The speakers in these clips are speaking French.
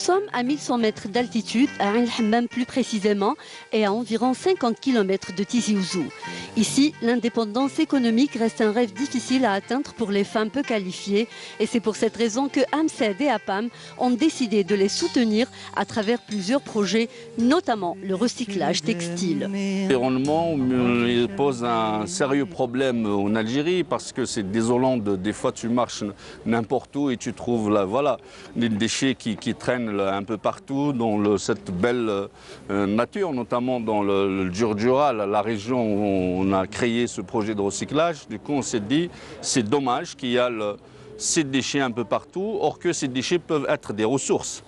sommes à 1100 mètres d'altitude, à Ain El Hammam plus précisément, et à environ 50 km de Tizi Ouzou. Ici, l'indépendance économique reste un rêve difficile à atteindre pour les femmes peu qualifiées. Et c'est pour cette raison que AMCED et APAM ont décidé de les soutenir à travers plusieurs projets, notamment le recyclage textile. L'environnement pose un sérieux problème en Algérie parce que c'est désolant. Des fois, tu marches n'importe où et tu trouves des déchets qui traînent un peu partout dans cette belle nature, notamment dans le Djurdjura, la région où on a créé ce projet de recyclage. Du coup, on s'est dit, c'est dommage qu'il y a ces déchets un peu partout, or que ces déchets peuvent être des ressources.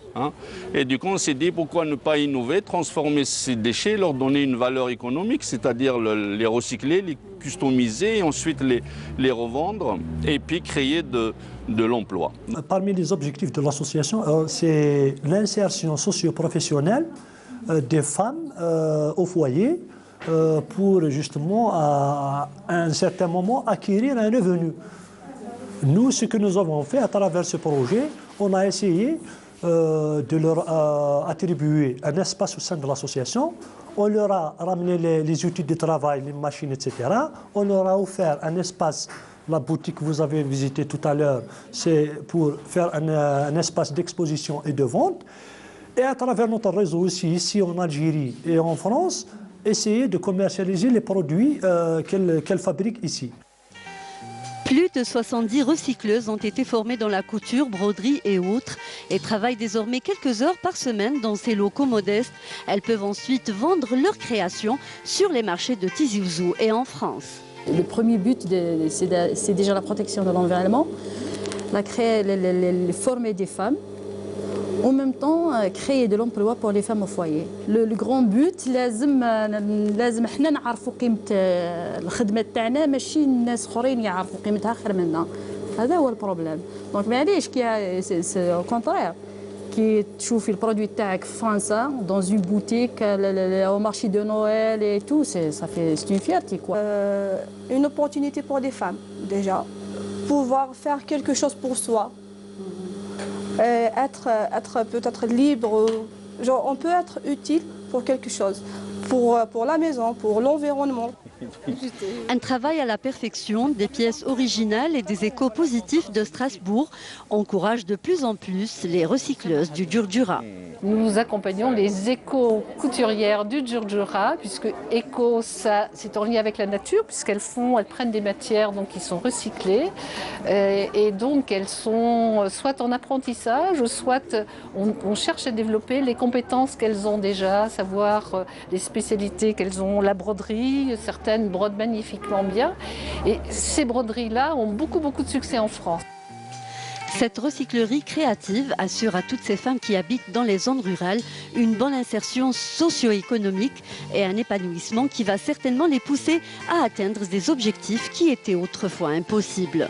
Et du coup, on s'est dit, pourquoi ne pas innover, transformer ces déchets, leur donner une valeur économique, c'est-à-dire les recycler, les customiser, et ensuite les revendre, et puis créer de l'emploi. Parmi les objectifs de l'association, c'est l'insertion socio-professionnelle des femmes au foyer pour justement, à un certain moment, acquérir un revenu. Nous, ce que nous avons fait à travers ce projet, on a essayé de leur attribuer un espace au sein de l'association. On leur a ramené les outils de travail, les machines, etc. On leur a offert un espace. La boutique que vous avez visitée tout à l'heure, c'est pour faire un espace d'exposition et de vente. Et à travers notre réseau aussi, ici en Algérie et en France, essayer de commercialiser les produits qu'elles fabriquent ici. Plus de 70 recycleuses ont été formées dans la couture, broderie et autres et travaillent désormais quelques heures par semaine dans ces locaux modestes. Elles peuvent ensuite vendre leurs créations sur les marchés de Tizi Ouzou et en France. Le premier but, c'est déjà la protection de l'environnement, former des femmes, en même temps créer de l'emploi pour les femmes au foyer. Le grand but, لازم احنا نعرفوا قيمة الخدمة تاعنا ماشي الناس اخرين يعرفوا قيمتها خير منا. هذا هو البروبليم. دونك معليش كي au contraire كي تشوفي البرودوي تاعك في فرنسا dans une boutique au marché de Noël et tout, c'est une fierté quoi. Une opportunité pour des femmes déjà, pouvoir faire quelque chose pour soi. Être peut-être libre, genre on peut être utile pour quelque chose, pour la maison, pour l'environnement. Un travail à la perfection, des pièces originales et des échos positifs de Strasbourg encouragent de plus en plus les recycleuses du Djurdjura. Nous accompagnons les éco-couturières du Djurdjura, puisque éco, c'est en lien avec la nature, puisqu'elles prennent des matières donc, qui sont recyclées, et donc elles sont soit en apprentissage, soit on cherche à développer les compétences qu'elles ont déjà, à savoir les spécialités qu'elles ont, la broderie, certaines brodent magnifiquement bien, et ces broderies-là ont beaucoup de succès en France. Cette recyclerie créative assure à toutes ces femmes qui habitent dans les zones rurales une bonne insertion socio-économique et un épanouissement qui va certainement les pousser à atteindre des objectifs qui étaient autrefois impossibles.